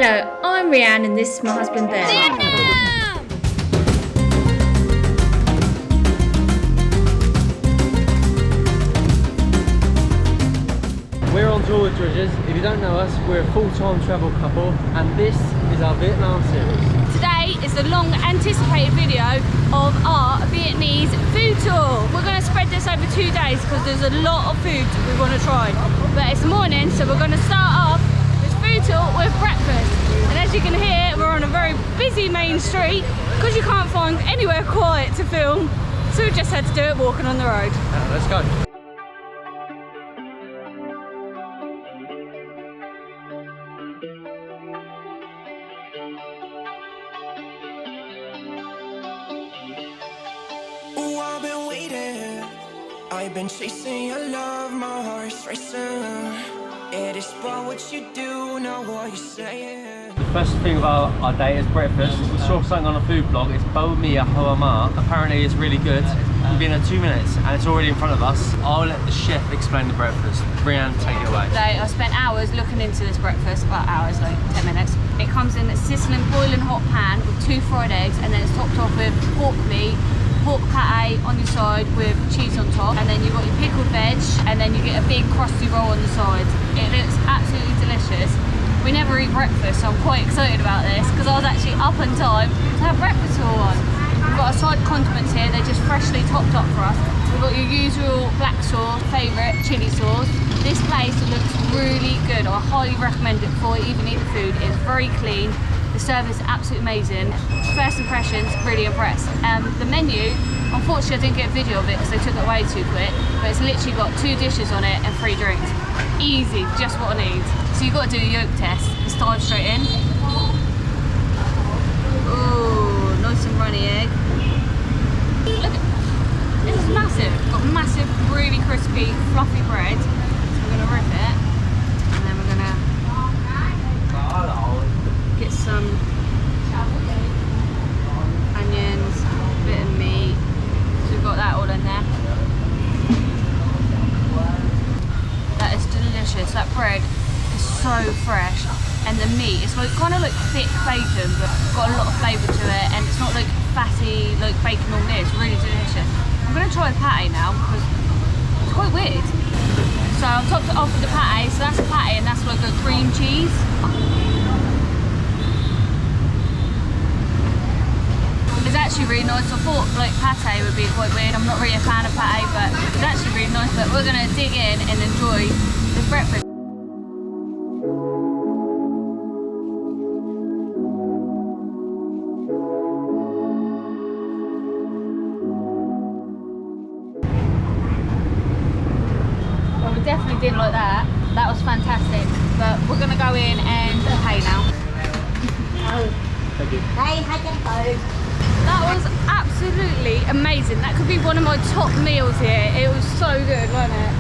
Hello, I'm Rianne and this is my husband Ben. We're on tour with Dredges. If you don't know us, we're a full-time travel couple and this is our Vietnam series. Today is the long anticipated video of our Vietnamese food tour. We're going to spread this over 2 days because there's a lot of food we want to try. But it's morning, so we're going to start off this food tour with breakfast. And as you can hear, we're on a very busy main street because you can't find anywhere quiet to film. So we just had to do it walking on the road. Let's go. I've been chasing your love, my heart's racing. It is about what you do, not what you say. The first thing about our day is breakfast. We saw something on a food blog. It's Banh Mi Hoa Ma. Apparently it's really good. We've been there 2 minutes and it's already in front of us. I'll let the chef explain the breakfast. Rianne, take it away. So I spent hours looking into this breakfast, well hours, like 10 minutes. It comes in a sizzling, boiling hot pan with 2 fried eggs and then it's topped off with pork meat, pork pate on your side with cheese on top, and then you've got your pickled veg, and then you get a big crusty roll on the side. It looks absolutely delicious. We never eat breakfast, so I'm quite excited about this because I was actually up on time to have breakfast all on. We've got our side condiments here, they're just freshly topped up for us. We've got your usual black sauce, favourite chilli sauce. This place looks really good. I highly recommend it before you even eat the food. It's very clean. The service is absolutely amazing. First impressions, really impressed. The menu, unfortunately I didn't get a video of it because they took it away too quick, but it's literally got 2 dishes on it and 3 drinks. Easy, just what I need. So you've got to do a yolk test. Just dive straight in. Ooh, nice and runny egg. Look, this is massive. Got massive, really crispy, fluffy bread. So we're gonna rip it, and then we're gonna get some onions, a bit of meat. So we've got that all in there. That is delicious. That bread is so fresh, and the meat is like kind of like thick bacon, but got a lot of flavour to it, and it's not like fatty like bacon normally. It's really delicious. I'm gonna try the pate now because it's quite weird. So I've topped it off with the pate. So that's a pate, and that's like a cream cheese. It's actually really nice. I thought like pate would be quite weird. I'm not really a fan of pate, but it's actually really nice. But we're gonna dig in and enjoy this breakfast. Well, we definitely didn't like that. That was fantastic. But we're gonna go in and pay now. Thank you. That was absolutely amazing. That could be one of my top meals here. It was so good, wasn't it?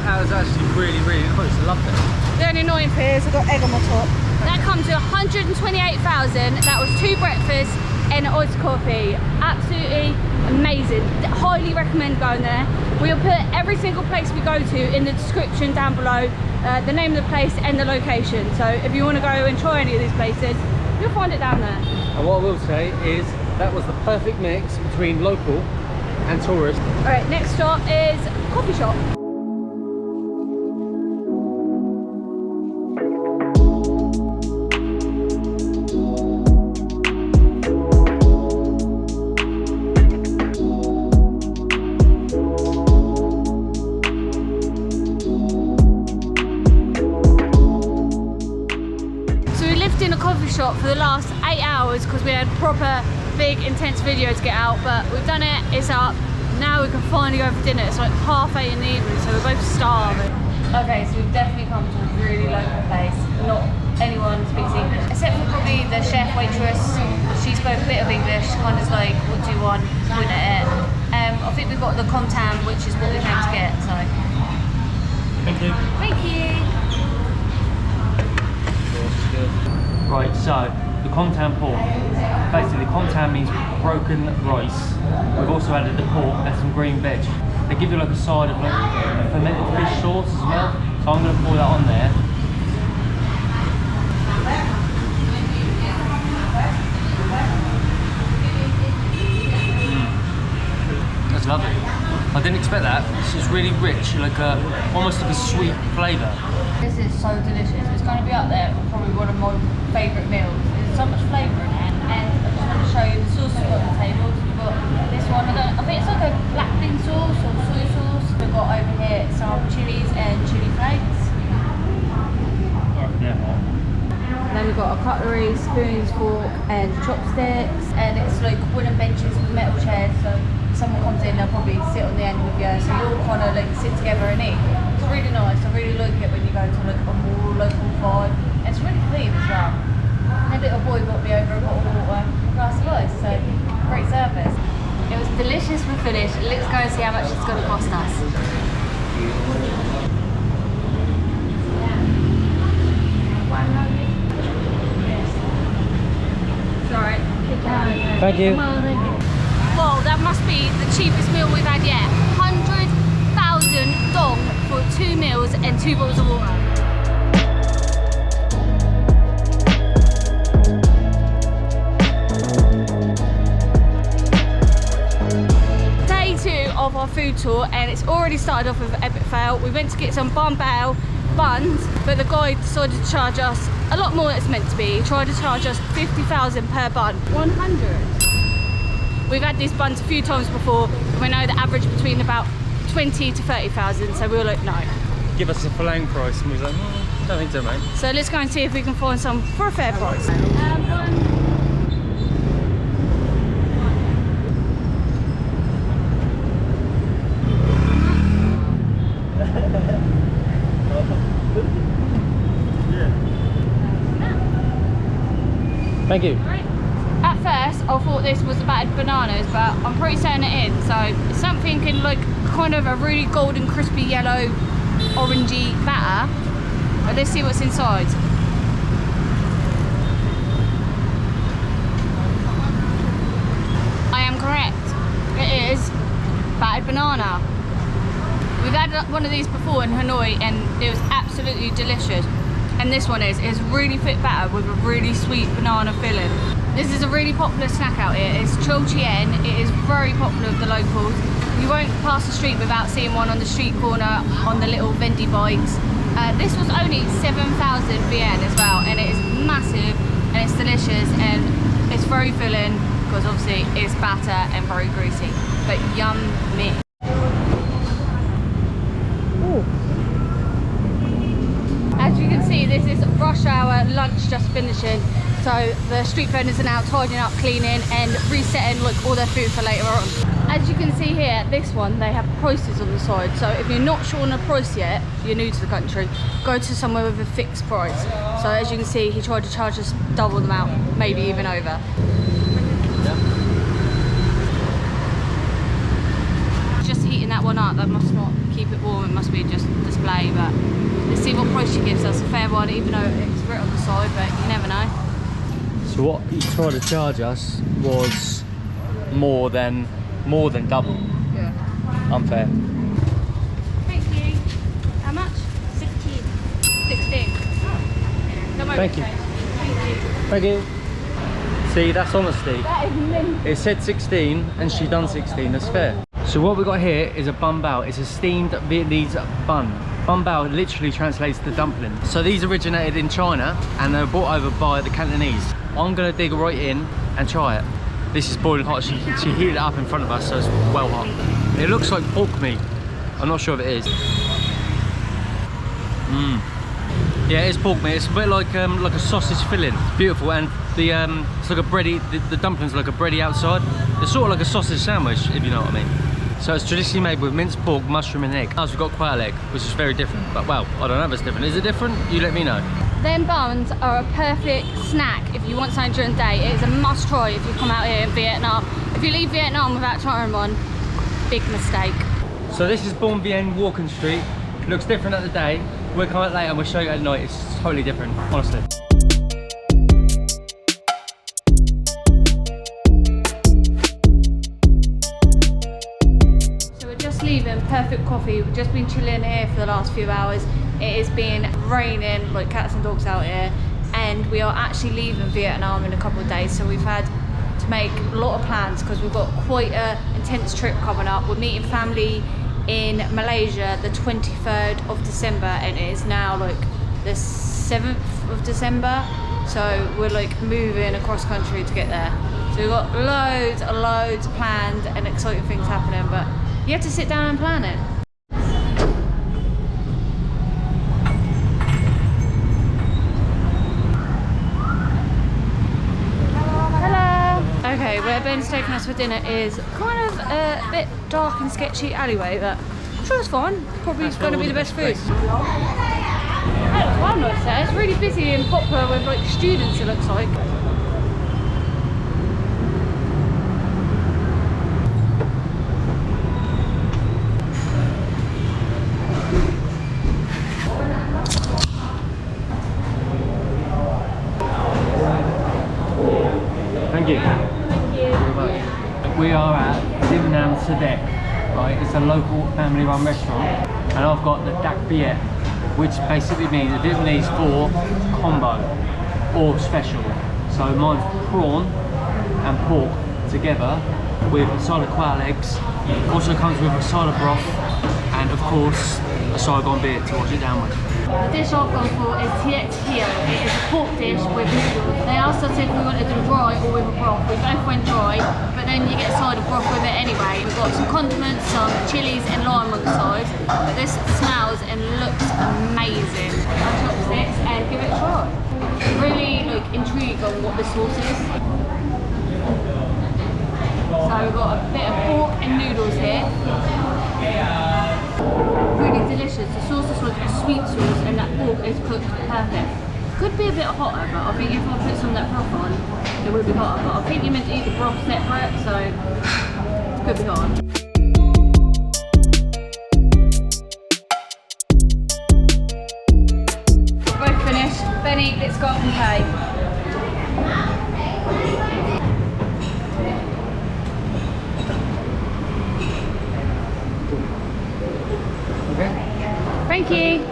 That was actually really, really nice. I loved it. The only annoying thing is I've got egg on my top. That comes to 128,000. That was 2 breakfasts and an iced coffee. Absolutely amazing. Highly recommend going there. We'll put every single place we go to in the description down below. The name of the place and the location. So if you want to go and try any of these places, you'll find it down there. And what I will say is that was the perfect mix between local and tourist. Alright, next stop is coffee shop. In a coffee shop for the last 8 hours because we had proper big intense video to get out, but we've done it, it's up. Now we can finally go for dinner. It's like 8:30 in the evening, so we're both starving. Okay, so we've definitely come to a really local place. Not anyone speaks English, except for probably the chef waitress. She spoke a bit of English, kind of like, what do you want, point at it. I think we've got the comtam, which is what we came to get, so. Thank you. Thank you. Right, so the comtam pork. Basically, comtam means broken rice. We've also added the pork and some green veg. They give you like a side of like a fermented fish sauce as well. So I'm going to pour that on there. love it. I didn't expect that. It's really rich, like almost like a sweet flavour. This is so delicious. It's going to be up there with probably one of my favourite meals. There's so much flavour in it, and I just want to show you the sauce we've got on the table. We've got this one. I think it's like a black bean sauce or soy sauce. We've got over here some chilies and chili flakes. And then we've got a cutlery, spoons, fork and chopsticks, and it's like wooden benches with metal chairs, so if someone comes in, they'll probably sit on the end with you, so you all kind of like sit together and eat. It's really nice. I really like it when you go to like a more local vibe. And it's really clean as well. And a little boy got me over a bottle of water and a glass of ice, so great service. It was delicious for finish. Let's go and see how much it's going to cost us. Alright, thank you. Well, that must be the cheapest meal we've had yet. 100,000 dong for 2 meals and 2 bottles of water. Day 2 of our food tour, and it's already started off with an epic fail. We went to get some Banh Rau buns, but the guy decided to charge us a lot more than it's meant to be. He tried to charge us 50,000 per bun. 100. We've had these buns a few times before, and we know the average between about 20 to 30,000, so we were like, no. Give us a Phlang price, and we was like, don't think so, mate. So let's go and see if we can find some for a fair price. Thank you. At first, I thought this was battered bananas, but I'm pretty certain it is. So it's something in like kind of a really golden, crispy, yellow, orangey batter. But let's see what's inside. I am correct. It is battered banana. We've had one of these before in Hanoi, and it was absolutely delicious. And this one is really thick batter with a really sweet banana filling. This is a really popular snack out here. It's Cho Chien. It is very popular with the locals. You won't pass the street without seeing one on the street corner on the little vending bikes. This was only 7,000 Vien as well, and it is massive and it's delicious and it's very filling because obviously it's batter and very greasy, but yummy. As you can see, this is rush hour, lunch just finishing. So the street vendors are now tidying up, cleaning and resetting like all their food for later on. As you can see here, this one, they have prices on the side. So if you're not sure on the price yet, you're new to the country, go to somewhere with a fixed price. So as you can see, he tried to charge us double the amount, maybe even over. Just heating that one up, that must not keep it warm, it must be just display, but let's see what price she gives us. A fair one, even though it's written on the side, but you never know. So what he tried to charge us was more than double. Yeah. Unfair. Thank you. How much? 16. 16. Oh. Thank you. Thank you. Thank you. See, that's honesty. That is mint. It said 16 and she done 16, that's fair. So what we got here is a banh bao. It's a steamed Vietnamese bun. Banh bao literally translates to dumpling. So these originated in China and they were brought over by the Cantonese. I'm gonna dig right in and try it. This is boiling hot. She heated it up in front of us, so it's well hot. It looks like pork meat. I'm not sure if it is. Yeah, it's pork meat. It's a bit like a sausage filling. Beautiful, and the it's like a bready. The dumplings are like a bready outside. It's sort of like a sausage sandwich, if you know what I mean. So it's traditionally made with minced pork, mushroom and egg. Ours we've got quail egg, which is very different. But well, I don't know if it's different. Is it different? You let me know. Them buns are a perfect snack if you want something during the day. It is a must try if you come out here in Vietnam. If you leave Vietnam without trying one, big mistake. So this is Bon Vien Walking Street. Looks different at the day. We'll come out later and we'll show you at night. It's totally different, honestly. Leaving, perfect coffee. We've just been chilling here for the last few hours. It has been raining like cats and dogs out here, and we are actually leaving Vietnam in a couple of days. So we've had make a lot of plans because we've got quite an intense trip coming up. We're meeting family in Malaysia the 23rd of December, and it is now like the 7th of December. So we're like moving across country to get there. So we've got loads planned and exciting things happening, but you have to sit down and plan it. Okay, where Ben's taking us for dinner is kind of a bit dark and sketchy alleyway, but I'm sure it's fine. Probably going to be the best food. That looks well nice there. It's really busy and popular with like students, it looks like. Thank you. We are at Simnam Sadek, right? It's a local family-run restaurant, and I've got the dak biet, which basically means the Vietnamese for combo or special. So mine's prawn and pork together with a side of quail eggs. Also comes with a side of broth and of course a Saigon beer to wash it down with. The dish I've gone for is Tiet Hio. It is a pork dish with noodles. They asked us if we wanted them dry or with a broth. We both went dry, but then you get a side of broth with it anyway. We've got some condiments, some chilies and lime on the side. But this smells and looks amazing. Our chopsticks and give it a try. Really like intrigued on what the sauce is. So we've got a bit of pork and noodles here. Really delicious. The sauce is like a sweet sauce and that pork is cooked perfect. Could be a bit hotter, but I think if I put some of that broth on, it would be hotter. But I think you meant to eat the broth separate, so it could be hotter. Both finished. Benny, let's go up and pay. Thank you.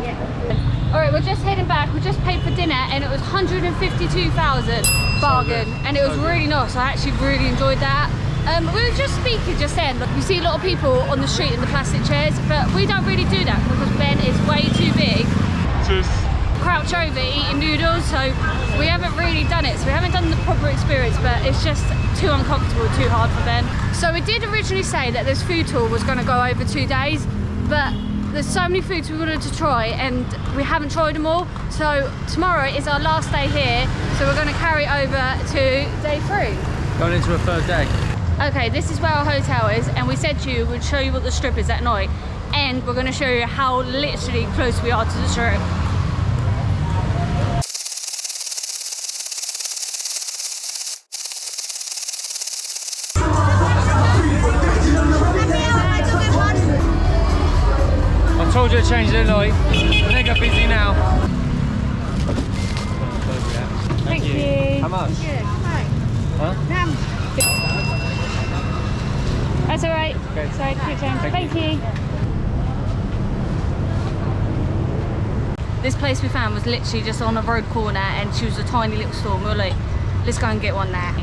Alright, we're just heading back. We just paid for dinner and it was 152,000 bargain, and it was really nice. I actually really enjoyed that. We were just speaking just then. You see a lot of people on the street in the plastic chairs, but we don't really do that because Ben is way too big to crouch over eating noodles, so we haven't really done it. So we haven't done the proper experience, but it's just too uncomfortable, too hard for Ben. So we did originally say that this food tour was going to go over 2 days, but there's so many foods we wanted to try and we haven't tried them all. So tomorrow is our last day here, so we're going to carry over to day 3. Going into a third day. Okay, this is where our hotel is, and we said to you we'd show you what the strip is at night, and we're going to show you how literally close we are to the strip. I told you to change the light. They got busy now. Thank you. How much? Huh? That's alright. Okay. Sorry, quick change. Thank you. This place we found was literally just on a road corner, and she was a tiny little store, and we were like, let's go and get one there.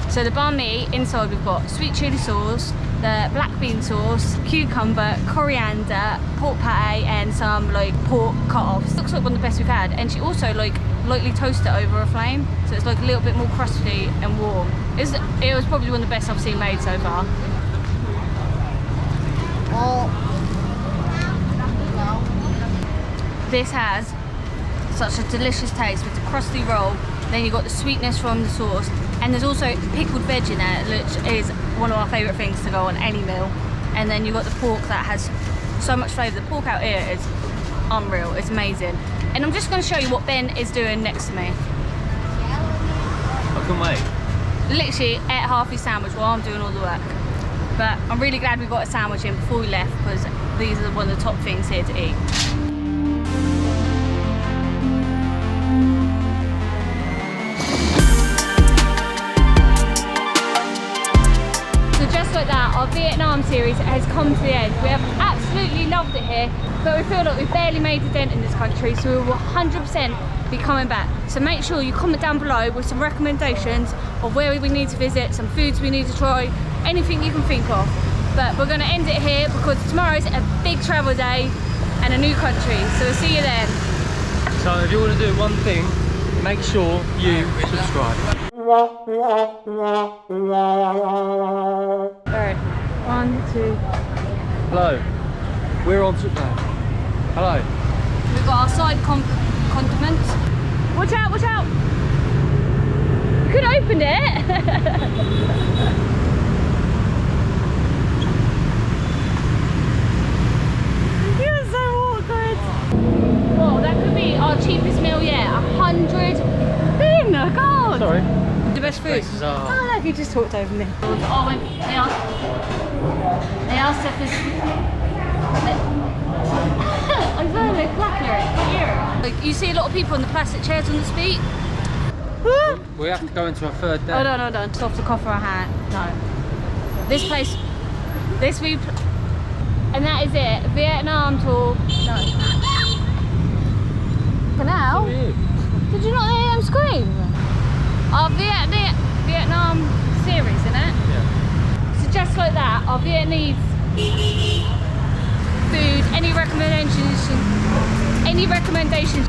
So the banh mi, inside we've got sweet chili sauce, the black bean sauce, cucumber, coriander, pork pate, and some like pork cut-offs. Looks like one of the best we've had, and she also like lightly toasted it over a flame, so it's like a little bit more crusty and warm. It was probably one of the best I've seen made so far. This has such a delicious taste with the crusty roll. Then you've got the sweetness from the sauce, and there's also pickled veg in there, which is one of our favourite things to go on any meal. And then you've got the pork that has so much flavour. The pork out here is unreal, it's amazing. And I'm just going to show you what Ben is doing next to me. I can wait. Literally ate half his sandwich while I'm doing all the work. But I'm really glad we got a sandwich in before we left, because these are one of the top things here to eat. Just like that, that, our Vietnam series has come to the end. We have absolutely loved it here, but we feel like we've barely made a dent in this country, so we will 100% be coming back. So make sure you comment down below with some recommendations of where we need to visit, some foods we need to try, anything you can think of. But we're going to end it here because tomorrow's a big travel day and a new country, so we'll see you then. So if you want to do one thing, make sure you subscribe. Alright, 1, 2. Hello, we're on to Hello. We've got our side condiments. Watch out, watch out! You could have opened it! You're so awkward! Whoa, that could be our cheapest meal yet. 100. Finn, God! Sorry. The best food. Are... Oh, look, you just talked over me. Oh, wait, they asked if it's... I'm very like you see a lot of people in the plastic chairs on the street. We have to go into our third day. Hold on. Stop to cough for a hat. No. This place, and that is it. Vietnam tour. No. For now. Did you not hear them scream? Our Vietnam series, isn't it? Yeah. So just like that, our Vietnamese food. Any recommendations?